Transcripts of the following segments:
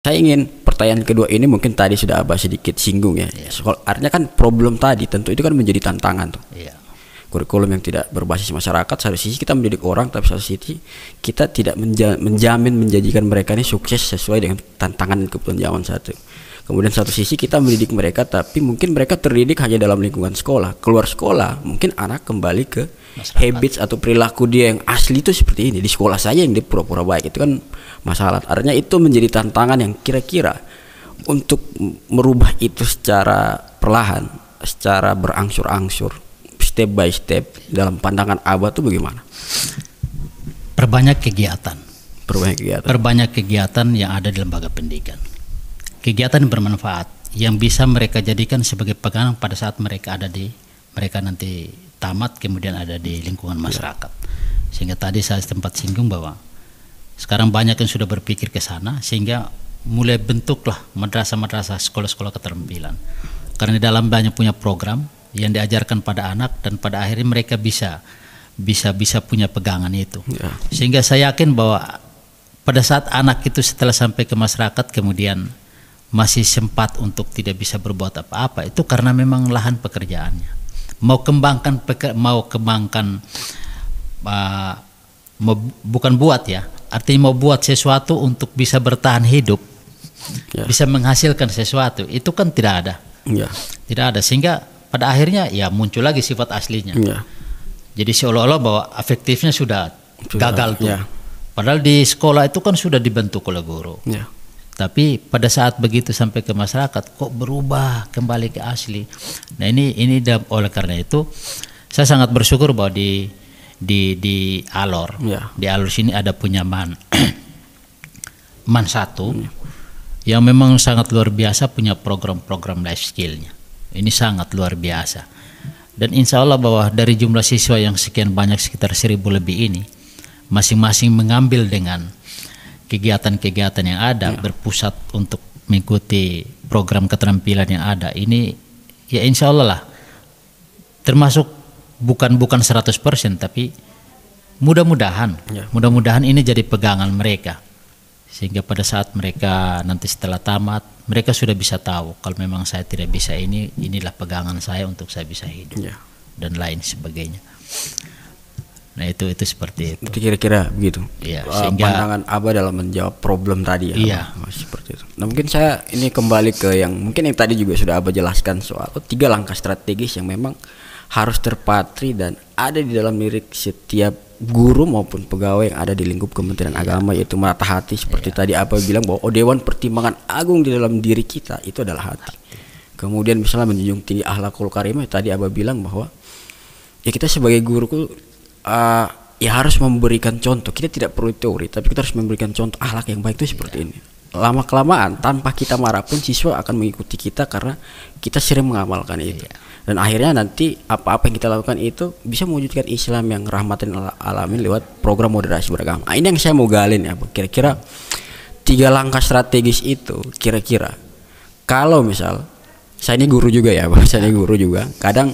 Saya ingin pertanyaan kedua ini mungkin tadi sudah Abah sedikit singgung ya. Artinya kan problem tadi tentu itu kan menjadi tantangan tuh. Kurikulum yang tidak berbasis masyarakat, satu sisi kita mendidik orang, tapi satu sisi kita tidak menjamin menjanjikan mereka ini sukses sesuai dengan tantangan dan kebutuhan zaman satu. Kemudian satu sisi kita mendidik mereka, tapi mungkin mereka terdidik hanya dalam lingkungan sekolah. Keluar sekolah, mungkin anak kembali ke masyarakat. Habits atau perilaku dia yang asli itu seperti ini. Di sekolah saja yang dia pura-pura baik, itu kan masalah. Artinya itu menjadi tantangan yang kira-kira untuk merubah itu secara perlahan, secara berangsur-angsur, step by step, dalam pandangan Abah itu bagaimana? Perbanyak kegiatan. Perbanyak kegiatan yang ada di lembaga pendidikan. Kegiatan yang bermanfaat yang bisa mereka jadikan sebagai pegangan pada saat mereka nanti tamat, kemudian ada di lingkungan masyarakat. Sehingga tadi saya sempat singgung bahwa sekarang banyak yang sudah berpikir ke sana, sehingga mulai bentuklah madrasah-madrasah, sekolah-sekolah keterampilan. Karena di dalam banyak punya program yang diajarkan pada anak, dan pada akhirnya mereka bisa punya pegangan itu. Sehingga saya yakin bahwa pada saat anak itu setelah sampai ke masyarakat kemudian masih sempat untuk tidak bisa berbuat apa-apa, itu karena memang lahan pekerjaannya. Bukan buat ya, artinya mau buat sesuatu untuk bisa bertahan hidup, bisa menghasilkan sesuatu, itu kan tidak ada. Tidak ada, sehingga pada akhirnya ya muncul lagi sifat aslinya. Jadi seolah-olah bahwa afektifnya sudah gagal tuh. Padahal di sekolah itu kan sudah dibentuk oleh guru. Tapi pada saat begitu sampai ke masyarakat kok berubah kembali ke asli. Nah ini oleh karena itu saya sangat bersyukur bahwa di Alor, di Alor sini ada punya man satu yang memang sangat luar biasa, punya program-program life skillnya. Ini sangat luar biasa. Dan insya Allah bahwa dari jumlah siswa yang sekian banyak, sekitar 1000 lebih ini, masing-masing mengambil dengan kegiatan-kegiatan yang ada, berpusat untuk mengikuti program keterampilan yang ada. Ini ya insya Allah lah, termasuk bukan 100%, tapi mudah-mudahan ini jadi pegangan mereka, sehingga pada saat mereka nanti setelah tamat, mereka sudah bisa tahu kalau memang saya tidak bisa inilah pegangan saya untuk saya bisa hidup dan lain sebagainya. Nah itu seperti itu. Kira-kira begitu. Sehingga pandangan Abah dalam menjawab problem tadi ya. Seperti itu. Nah mungkin saya ini kembali ke yang tadi juga sudah Abah jelaskan soal 3 langkah strategis yang memang harus terpatri dan ada di dalam diri setiap guru maupun pegawai yang ada di lingkup Kementerian Agama, yaitu menata hati seperti tadi Abah bilang bahwa Dewan Pertimbangan Agung di dalam diri kita itu adalah hati. Kemudian misalnya menjunjung tinggi akhlakul karimah, tadi Abah bilang bahwa ya kita sebagai guru ya harus memberikan contoh. Kita tidak perlu teori, tapi kita harus memberikan contoh akhlak yang baik itu seperti ini. Lama kelamaan tanpa kita marah pun siswa akan mengikuti kita karena kita sering mengamalkan itu. Dan akhirnya nanti apa-apa yang kita lakukan itu bisa mewujudkan Islam yang rahmatan alamin lewat program moderasi beragama. Ini yang saya mau galin ya. Kira-kira 3 langkah strategis itu, kira-kira kalau misal saya ini guru juga ya, saya ini guru juga, kadang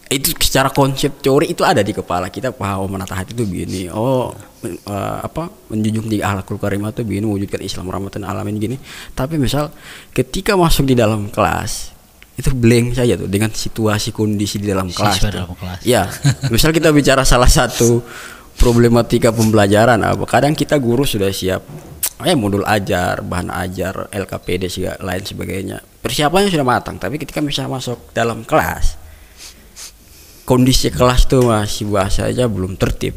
itu secara konsep teori itu ada di kepala kita, paham menata hati itu begini, menjunjung tinggi akhlakul karimah itu begini, mewujudkan Islam rahmatan alamin gini. Tapi misal ketika masuk di dalam kelas itu blank saja tuh dengan situasi kondisi di dalam kelas. Ya, misal kita bicara salah satu problematika pembelajaran, kadang kita guru sudah siap modul ajar, bahan ajar, LKPD lain sebagainya, persiapannya sudah matang. Tapi ketika misalnya masuk dalam kelas, kondisi kelas tuh masih bahasa aja belum tertib,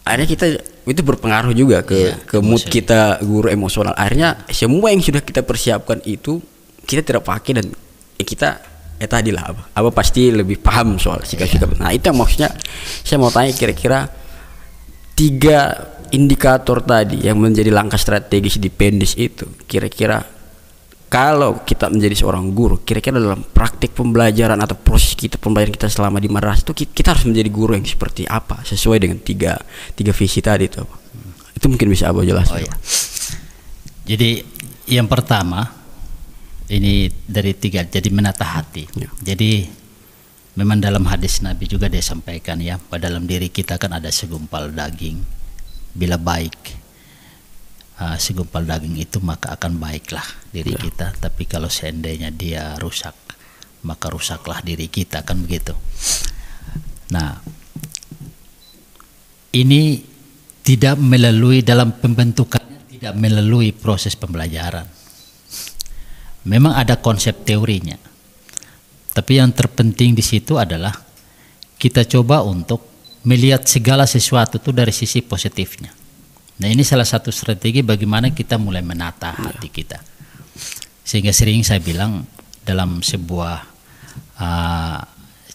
akhirnya kita itu berpengaruh juga ke mood kita, guru emosional. Akhirnya semua yang sudah kita persiapkan itu kita tidak pakai, dan kita tadi lah Abah pasti lebih paham soal sikap-sikap. Nah itu yang maksudnya saya mau tanya, kira-kira 3 indikator tadi yang menjadi langkah strategis di Pendis itu, kira-kira kalau kita menjadi seorang guru, kira-kira dalam praktik pembelajaran atau proses pembelajaran kita selama di madrasah itu, kita harus menjadi guru yang seperti apa sesuai dengan tiga visi tadi itu. Itu mungkin bisa Abah jelaskan. Jadi yang pertama ini dari 3, jadi menata hati. Jadi memang dalam hadis Nabi juga dia sampaikan ya, pada dalam diri kita kan ada segumpal daging, bila baik segumpal daging itu, maka akan baiklah diri kita. Tapi kalau seandainya dia rusak, maka rusaklah diri kita, kan begitu. Nah, ini tidak melalui dalam pembentukannya, tidak melalui proses pembelajaran. Memang ada konsep teorinya, tapi yang terpenting di situ adalah kita coba untuk melihat segala sesuatu itu dari sisi positifnya. Nah, ini salah satu strategi bagaimana kita mulai menata hati kita. Sehingga sering saya bilang dalam sebuah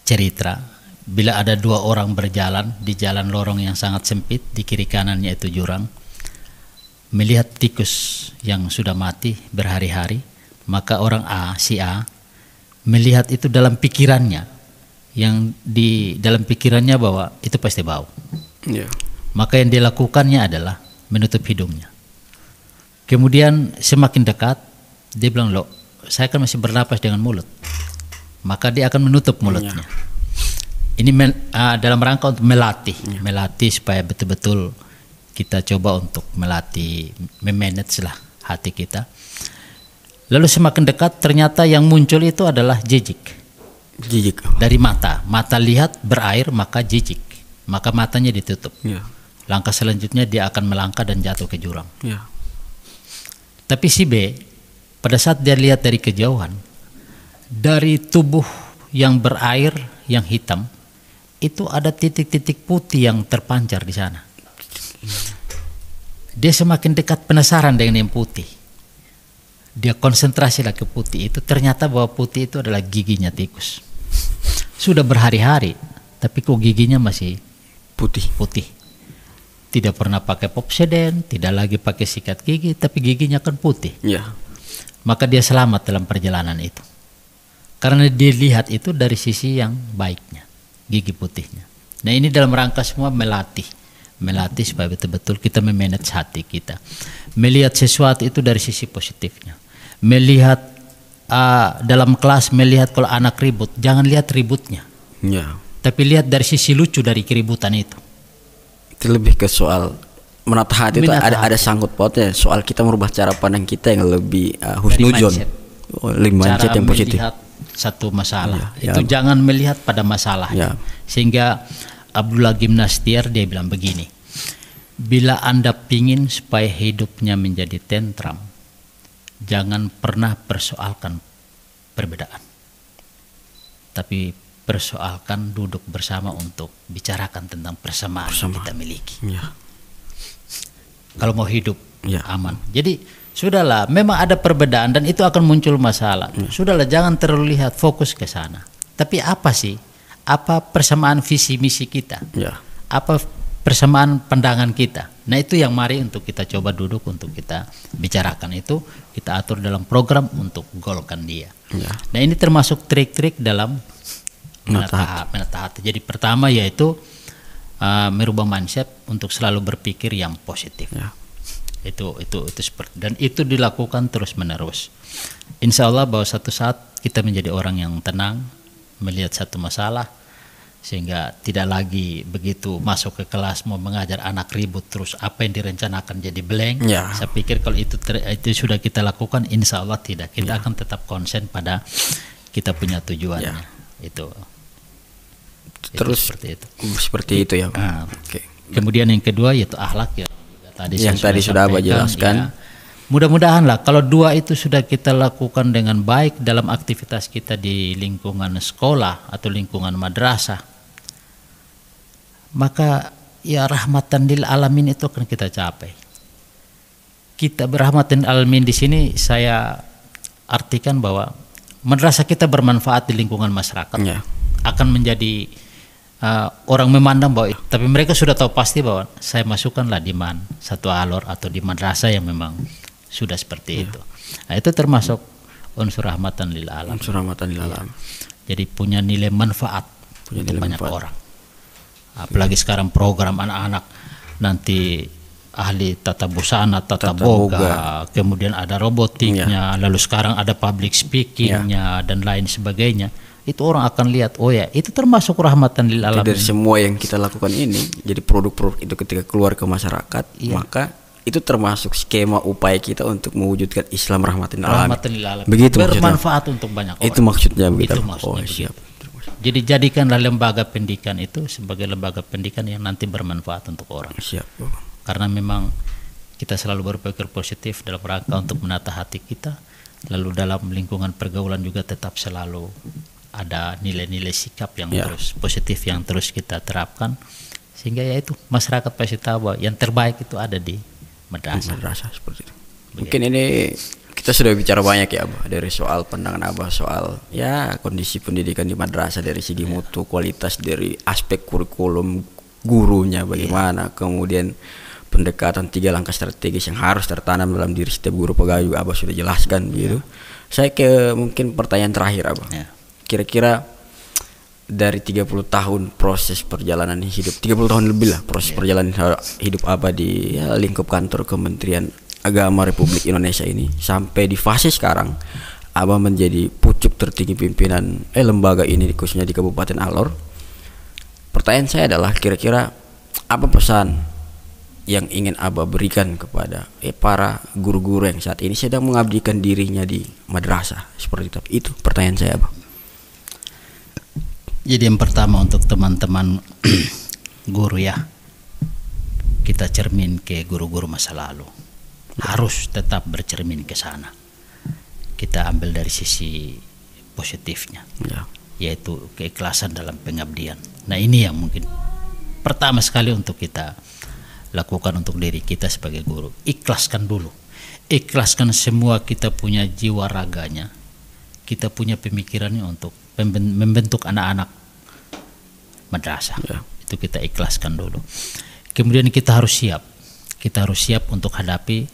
cerita, bila ada dua orang berjalan di jalan lorong yang sangat sempit, di kiri kanannya itu jurang, melihat tikus yang sudah mati berhari-hari, maka orang si A melihat itu dalam pikirannya, yang di dalam pikirannya bahwa itu pasti bau. Maka yang dilakukannya adalah menutup hidungnya. Kemudian semakin dekat, dia bilang, loh, saya kan masih bernapas dengan mulut. Maka dia akan menutup mulutnya. Ini dalam rangka untuk melatih supaya betul-betul kita coba untuk melatih, memanage lah hati kita. Lalu semakin dekat, ternyata yang muncul itu adalah jijik. Dari mata lihat berair, maka jijik, maka matanya ditutup. Langkah selanjutnya dia akan melangkah dan jatuh ke jurang. Tapi si B, pada saat dia lihat dari kejauhan, dari tubuh yang berair yang hitam itu ada titik-titik putih yang terpancar di sana. Dia semakin dekat, penasaran dengan yang putih. Dia konsentrasilah ke putih itu, ternyata bahwa putih itu adalah giginya tikus. Sudah berhari-hari, tapi kok giginya masih putih. Tidak pernah pakai popseden, tidak lagi pakai sikat gigi, tapi giginya kan putih. Maka dia selamat dalam perjalanan itu. Karena dia lihat itu dari sisi yang baiknya, gigi putihnya. Nah, ini dalam rangka semua melatih supaya betul-betul kita memanage hati kita. Melihat sesuatu itu dari sisi positifnya. Melihat dalam kelas, melihat kalau anak ribut, jangan lihat ributnya. Tapi lihat dari sisi lucu dari keributan itu. Itu lebih ke soal menata hati, itu ada sangkut pautnya soal kita merubah cara pandang kita yang lebih husnuzon, mindset yang positif. Melihat satu masalah itu jangan melihat pada masalahnya. Sehingga Abdullah Gimnastiar dia bilang begini, bila Anda pingin supaya hidupnya menjadi tentram, jangan pernah persoalkan perbedaan, tapi persoalkan duduk bersama untuk bicarakan tentang persamaan yang kita miliki. Kalau mau hidup aman. Jadi sudahlah, memang ada perbedaan dan itu akan muncul masalah. Sudahlah, jangan terlalu lihat, fokus ke sana. Tapi apa sih? Apa persamaan visi misi kita? Apa persamaan pandangan kita? Nah, itu yang mari untuk kita coba duduk untuk kita bicarakan, itu kita atur dalam program untuk golkan dia. Nah, ini termasuk trik-trik dalam menata hati. Jadi pertama yaitu merubah mindset untuk selalu berpikir yang positif. Itu seperti, dan itu dilakukan terus menerus. Insya Allah bahwa satu saat kita menjadi orang yang tenang melihat satu masalah, sehingga tidak lagi begitu masuk ke kelas mau mengajar anak ribut terus apa yang direncanakan jadi blank. Saya pikir kalau itu sudah kita lakukan, insya Allah tidak, kita akan tetap konsen pada kita punya tujuannya. Itu terus seperti itu ya. Kemudian yang kedua yaitu akhlak, yang tadi sudah Abah jelaskan. Mudah-mudahan lah kalau dua itu sudah kita lakukan dengan baik dalam aktivitas kita di lingkungan sekolah atau lingkungan madrasah, maka ya rahmatan lil alamin itu akan kita capai. Kita berahmatan lil alamin di sini saya artikan bahwa madrasah kita bermanfaat di lingkungan masyarakat, akan menjadi orang memandang bahwa, tapi mereka sudah tahu pasti bahwa saya masukkanlah di satu alor atau di madrasah yang memang sudah seperti itu. Nah, itu termasuk unsur rahmatan lil alam. Jadi punya nilai manfaat untuk banyak orang. Apalagi sekarang program anak-anak nanti ahli tata busana, tata boga, kemudian ada robotiknya, lalu sekarang ada public speakingnya dan lain sebagainya. Itu orang akan lihat, oh ya, itu termasuk rahmatan lil alamin. Dari semua yang kita lakukan ini, jadi produk-produk itu ketika keluar ke masyarakat, maka itu termasuk skema upaya kita untuk mewujudkan Islam rahmatan lil alamin. Begitu bermanfaat maksudnya. Untuk banyak orang. Itu maksudnya begitu. Itu maksudnya siap. Jadi jadikanlah lembaga pendidikan itu sebagai lembaga pendidikan yang nanti bermanfaat untuk orang. Siap. Karena memang kita selalu berpikir positif dalam rangka untuk menata hati kita, lalu dalam lingkungan pergaulan juga tetap selalu ada nilai-nilai sikap yang terus positif yang terus kita terapkan, sehingga ya itu masyarakat pasti tahu bahwa yang terbaik itu ada di madrasah seperti itu. Mungkin ini kita sudah bicara banyak ya Abah, dari soal pandangan Abah soal ya kondisi pendidikan di madrasah dari segi mutu, kualitas, dari aspek kurikulum gurunya bagaimana, kemudian pendekatan 3 langkah strategis yang harus tertanam dalam diri setiap guru pegawai juga Abah sudah jelaskan gitu. Saya ke mungkin pertanyaan terakhir Abah. Kira-kira dari 30 tahun proses perjalanan hidup, 30 tahun lebih lah proses perjalanan hidup Abah di lingkup kantor Kementerian Agama Republik Indonesia ini, sampai di fase sekarang Abah menjadi pucuk tertinggi pimpinan lembaga ini khususnya di Kabupaten Alor. Pertanyaan saya adalah kira-kira apa pesan yang ingin Abah berikan kepada para guru-guru yang saat ini sedang mengabdikan dirinya di madrasah seperti itu pertanyaan saya Abah. Jadi yang pertama untuk teman-teman guru ya, kita cermin ke guru-guru masa lalu, harus tetap bercermin ke sana. Kita ambil dari sisi positifnya, yaitu keikhlasan dalam pengabdian. Nah ini yang mungkin pertama sekali untuk kita lakukan untuk diri kita sebagai guru. Ikhlaskan dulu, ikhlaskan semua kita punya jiwa raganya, kita punya pemikirannya untuk membentuk anak-anak madrasah. Itu kita ikhlaskan dulu. Kemudian kita harus siap untuk hadapi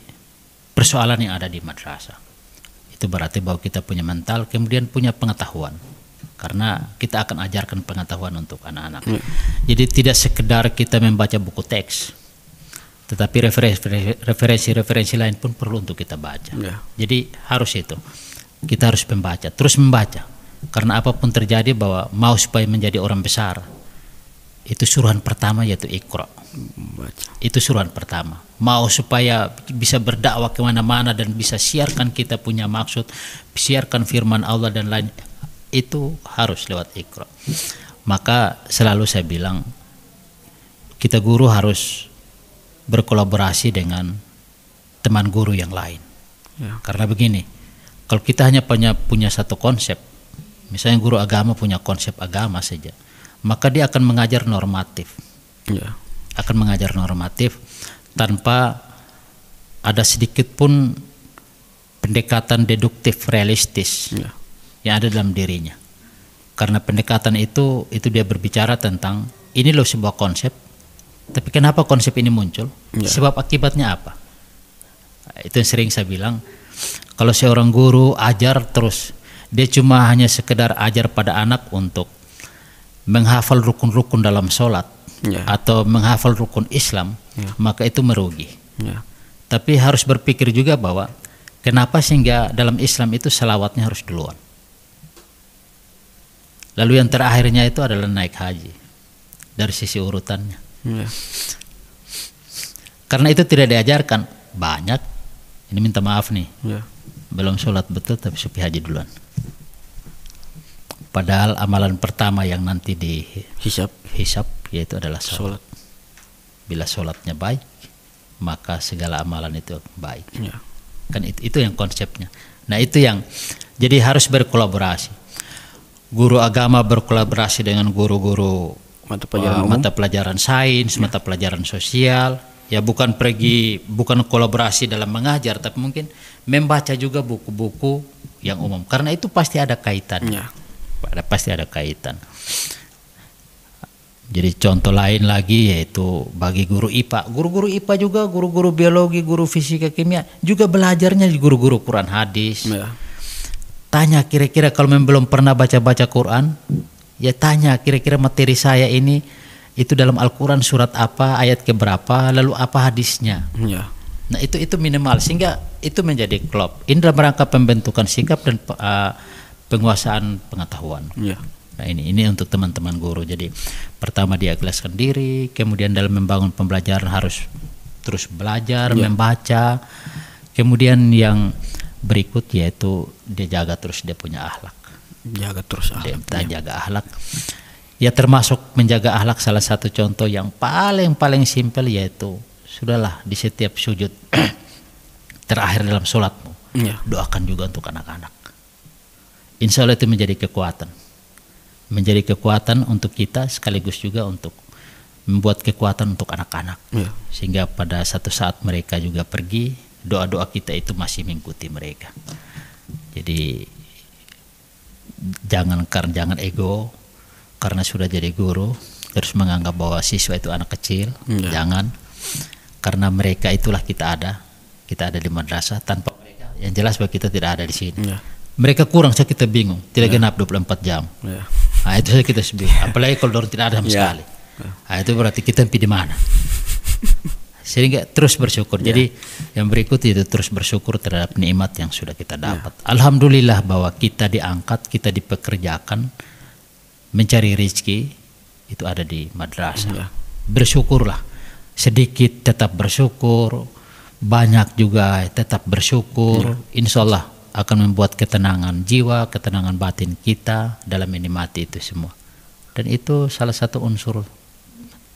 persoalan yang ada di madrasah. Itu berarti bahwa kita punya mental, kemudian punya pengetahuan, karena kita akan ajarkan pengetahuan untuk anak-anak. Jadi tidak sekedar kita membaca buku teks, tetapi referensi lain pun perlu untuk kita baca. Jadi harus itu, kita harus membaca, terus membaca. Karena apapun terjadi, bahwa mau supaya menjadi orang besar, itu suruhan pertama yaitu Iqra. Itu suruhan pertama. Mau supaya bisa berdakwah kemana-mana dan bisa siarkan kita punya maksud, siarkan firman Allah dan lain, itu harus lewat Iqra. Maka selalu saya bilang, kita guru harus berkolaborasi dengan teman guru yang lain. Karena begini, kalau kita hanya punya satu konsep, misalnya guru agama punya konsep agama saja, maka dia akan mengajar normatif, akan mengajar normatif tanpa ada sedikit pun pendekatan deduktif realistis yang ada dalam dirinya. Karena pendekatan itu dia berbicara tentang ini loh sebuah konsep, tapi kenapa konsep ini muncul, sebab akibatnya apa. Itu yang sering saya bilang, kalau seorang guru ajar terus dia cuma hanya sekedar ajar pada anak untuk menghafal rukun-rukun dalam sholat atau menghafal rukun Islam, maka itu merugi. Tapi harus berpikir juga bahwa kenapa sehingga dalam Islam itu salawatnya harus duluan, lalu yang terakhirnya itu adalah naik haji dari sisi urutannya. Karena itu tidak diajarkan. Banyak ini minta maaf nih, belum sholat betul tapi supi haji duluan. Padahal amalan pertama yang nanti dihisap yaitu adalah sholat. Bila sholatnya baik, maka segala amalan itu baik. Kan itu yang konsepnya. Nah itu yang jadi harus berkolaborasi. Guru agama berkolaborasi dengan guru-guru mata pelajaran sains, mata pelajaran sosial. Ya bukan kolaborasi dalam mengajar, tapi mungkin membaca juga buku-buku yang umum. Karena itu pasti ada kaitannya. Pasti ada kaitan. Jadi contoh lain lagi yaitu bagi guru IPA. Guru-guru IPA juga, guru-guru biologi, guru fisika, kimia juga belajarnya di guru-guru Quran hadis. Tanya kira-kira kalau memang belum pernah baca-baca Quran, ya tanya kira-kira materi saya ini itu dalam Al-Quran surat apa, ayat keberapa, lalu apa hadisnya. Nah itu minimal, sehingga itu menjadi klop. Ini dalam rangka pembentukan sikap dan penguasaan pengetahuan. Nah ini untuk teman-teman guru. Jadi pertama dia ikhlaskan diri, kemudian dalam membangun pembelajaran harus terus belajar, membaca. Kemudian yang berikut yaitu dia jaga terus dia punya akhlak. Jaga terus akhlak. Dia jaga akhlak. Ya termasuk menjaga akhlak salah satu contoh yang paling simpel yaitu sudahlah di setiap sujud terakhir dalam sholatmu doakan juga untuk anak-anak. Insya Allah itu menjadi kekuatan untuk kita sekaligus juga untuk membuat kekuatan untuk anak-anak, sehingga pada satu saat mereka juga pergi, doa-doa kita itu masih mengikuti mereka. Jadi jangan ego karena sudah jadi guru terus menganggap bahwa siswa itu anak kecil. Jangan, karena mereka itulah kita ada di madrasah. Tanpa mereka yang jelas bahwa kita tidak ada di sini. Mereka kurang saja kita bingung, tidak genap 24 jam. Nah, itu saja kita bingung, apalagi kalau dorong tidak ada sama sekali. Nah, itu berarti kita di mana? Sehingga terus bersyukur. Jadi yang berikut itu terus bersyukur terhadap nikmat yang sudah kita dapat. Alhamdulillah bahwa kita diangkat, kita dipekerjakan, mencari rezeki itu ada di madrasah. Bersyukurlah, sedikit tetap bersyukur, banyak juga tetap bersyukur. Insya Allah akan membuat ketenangan jiwa, ketenangan batin kita dalam menikmati itu semua. Dan itu salah satu unsur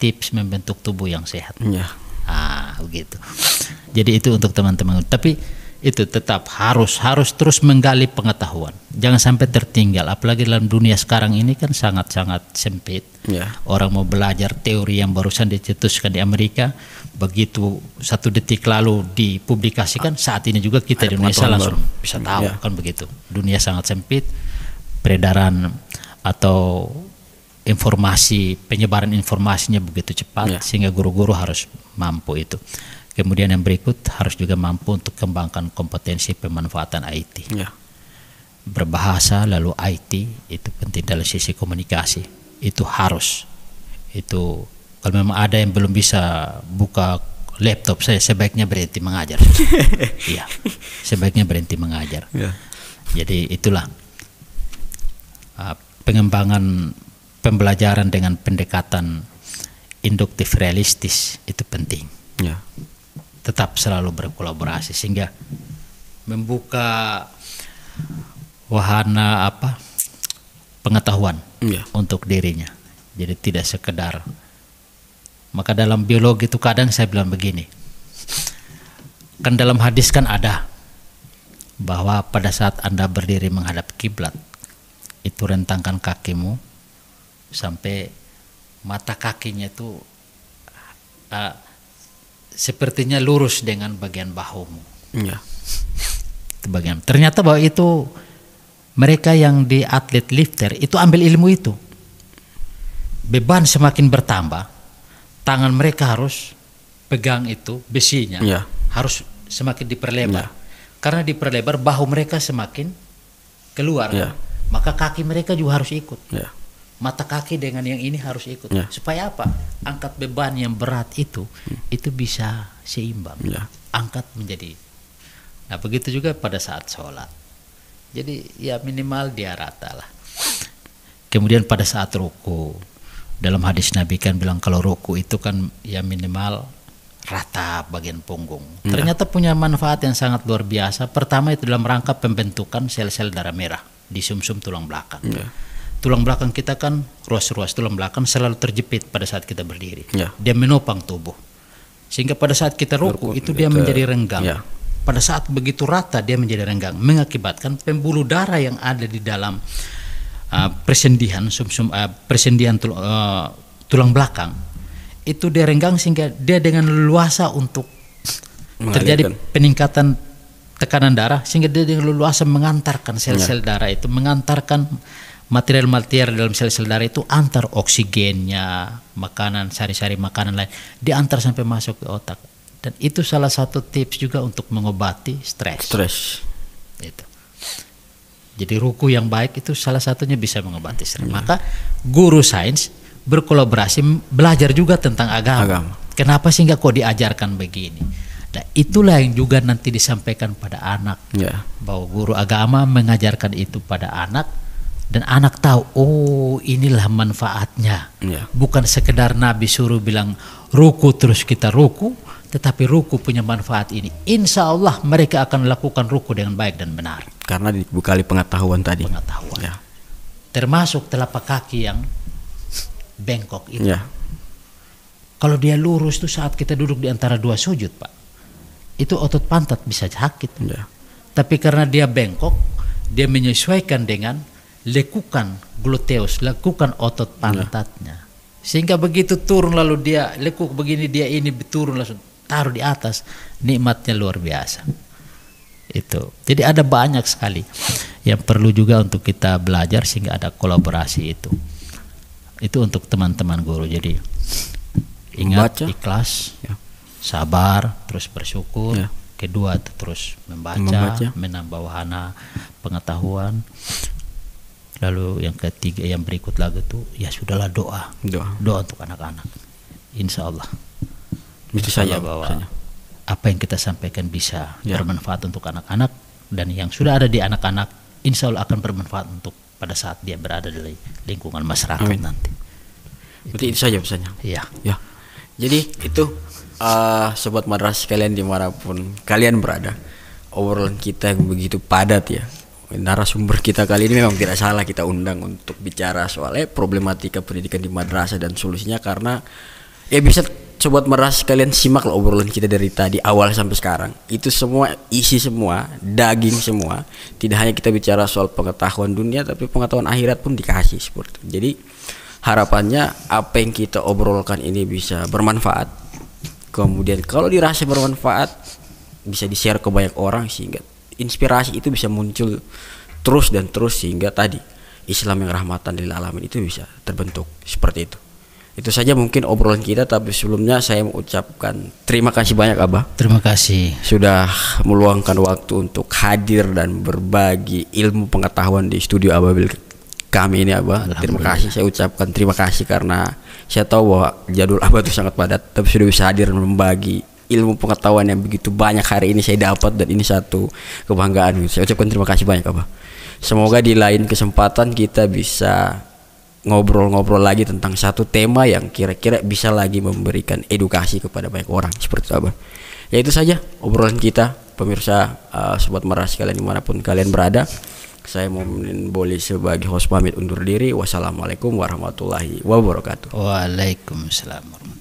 tips membentuk tubuh yang sehat. Begitu. Jadi itu untuk teman-teman. Tapi itu tetap harus terus menggali pengetahuan. Jangan sampai tertinggal. Apalagi dalam dunia sekarang ini kan sangat-sangat sempit. Orang mau belajar teori yang barusan dicetuskan di Amerika, begitu 1 detik lalu dipublikasikan, saat ini juga kita di Indonesia langsung bisa tahu. Kan begitu. Dunia sangat sempit. Peredaran atau penyebaran informasinya begitu cepat, sehingga guru-guru harus mampu itu. Kemudian yang berikut harus juga mampu untuk kembangkan kompetensi pemanfaatan IT. Berbahasa lalu IT itu penting dalam sisi komunikasi. Itu harus. Itu kalau memang ada yang belum bisa buka laptop, saya sebaiknya berhenti mengajar. Sebaiknya berhenti mengajar. Jadi itulah pengembangan pembelajaran dengan pendekatan induktif realistis itu penting. Tetap selalu berkolaborasi sehingga membuka wahana pengetahuan untuk dirinya. Jadi tidak sekedar. Maka dalam biologi itu kadang saya bilang begini, kan dalam hadis kan ada bahwa pada saat Anda berdiri menghadap kiblat, itu rentangkan kakimu sampai mata kakinya itu sepertinya lurus dengan bagian bahumu. Ternyata bahwa itu mereka yang di atlet lifter itu ambil ilmu itu. Beban semakin bertambah, tangan mereka harus pegang itu besinya, harus semakin diperlebar. Karena diperlebar bahu mereka semakin keluar, maka kaki mereka juga harus ikut. Mata kaki dengan yang ini harus ikut. Supaya apa? Angkat beban yang berat itu bisa seimbang. Angkat menjadi. Nah begitu juga pada saat sholat. Jadi ya minimal dia rata lah. Kemudian pada saat ruku, dalam hadis Nabi kan bilang kalau ruku itu kan ya minimal rata bagian punggung. Ternyata punya manfaat yang sangat luar biasa. Pertama itu dalam rangka pembentukan sel-sel darah merah di sumsum tulang belakang. Tulang belakang kita kan, ruas-ruas tulang belakang selalu terjepit pada saat kita berdiri. Dia menopang tubuh. Sehingga pada saat kita ruku itu dia menjadi renggang. Pada saat begitu rata dia menjadi renggang, mengakibatkan pembuluh darah yang ada di dalam persendian tulang belakang itu dia renggang, sehingga dia dengan leluasa untuk terjadi peningkatan tekanan darah, sehingga dia dengan leluasa mengantarkan sel-sel darah itu, mengantarkan material-material dalam sel-sel darah itu, antar oksigennya, makanan, sari-sari makanan lain, diantar sampai masuk ke otak. Dan itu salah satu tips juga untuk mengobati stres. Itu. Jadi ruku yang baik itu salah satunya bisa mengobati stres. Maka guru sains berkolaborasi belajar juga tentang agama. Kenapa sehingga kok diajarkan begini? Nah, itulah yang juga nanti disampaikan pada anak. Bahwa guru agama mengajarkan itu pada anak. Dan anak tahu, oh inilah manfaatnya. Bukan sekedar Nabi suruh bilang ruku terus kita ruku, tetapi ruku punya manfaat ini, insya Allah mereka akan melakukan ruku dengan baik dan benar. Karena dibekali pengetahuan tadi. Pengetahuan. Ya. Termasuk telapak kaki yang bengkok itu. Ya. Kalau dia lurus tuh saat kita duduk di antara dua sujud, Pak, itu otot pantat bisa sakit. Ya. Tapi karena dia bengkok, dia menyesuaikan dengan lekukan gluteus, lekukan otot pantatnya. Sehingga begitu turun lalu dia lekuk begini, dia ini turun langsung taruh di atas, nikmatnya luar biasa. Itu. Jadi ada banyak sekali yang perlu juga untuk kita belajar sehingga ada kolaborasi itu. Itu untuk teman-teman guru. Jadi ingat, ikhlas, ya, sabar, terus bersyukur. Ya. Kedua terus membaca, menambah wahana pengetahuan. Lalu yang ketiga, yang berikut lagi tuh ya sudahlah doa untuk anak-anak. Insya Allah. Itu saja bahwa apa yang kita sampaikan bisa bermanfaat untuk anak-anak, dan yang sudah ada di anak-anak insya Allah akan bermanfaat untuk pada saat dia berada di lingkungan masyarakat nanti. Berarti itu saja pesannya. Iya. Ya. Jadi itu sobat madrasah kalian dimanapun kalian berada, obrolan kita yang begitu padat ya. Narasumber kita kali ini memang tidak salah kita undang untuk bicara soal problematika pendidikan di madrasah dan solusinya, karena ya bisa sobat madrasah kalian simak lah obrolan kita dari tadi awal sampai sekarang. Itu semua isi semua, daging semua. Tidak hanya kita bicara soal pengetahuan dunia, tapi pengetahuan akhirat pun dikasih seperti itu. Jadi harapannya apa yang kita obrolkan ini bisa bermanfaat. Kemudian kalau dirasa bermanfaat bisa di-share ke banyak orang sehingga inspirasi itu bisa muncul terus dan terus sehingga tadi Islam yang rahmatan lil alamin itu bisa terbentuk seperti itu. Itu saja mungkin obrolan kita, tapi sebelumnya saya mengucapkan terima kasih banyak Abah. Terima kasih sudah meluangkan waktu untuk hadir dan berbagi ilmu pengetahuan di studio Ababil kami ini Abah. Terima kasih, saya ucapkan terima kasih karena saya tahu bahwa jadwal Abah itu sangat padat, tapi sudah bisa hadir dan membagi ilmu pengetahuan yang begitu banyak hari ini saya dapat, dan ini satu kebanggaan. Saya ucapkan terima kasih banyak Abah. Semoga di lain kesempatan kita bisa ngobrol-ngobrol lagi tentang satu tema yang kira-kira bisa lagi memberikan edukasi kepada banyak orang seperti itu Abah. Ya itu saja obrolan kita pemirsa, sobat madrasah kalian dimanapun kalian berada. Saya Mumin Boli sebagai host pamit undur diri. Wassalamualaikum warahmatullahi wabarakatuh. Waalaikumsalam warahmatullahi wabarakatuh.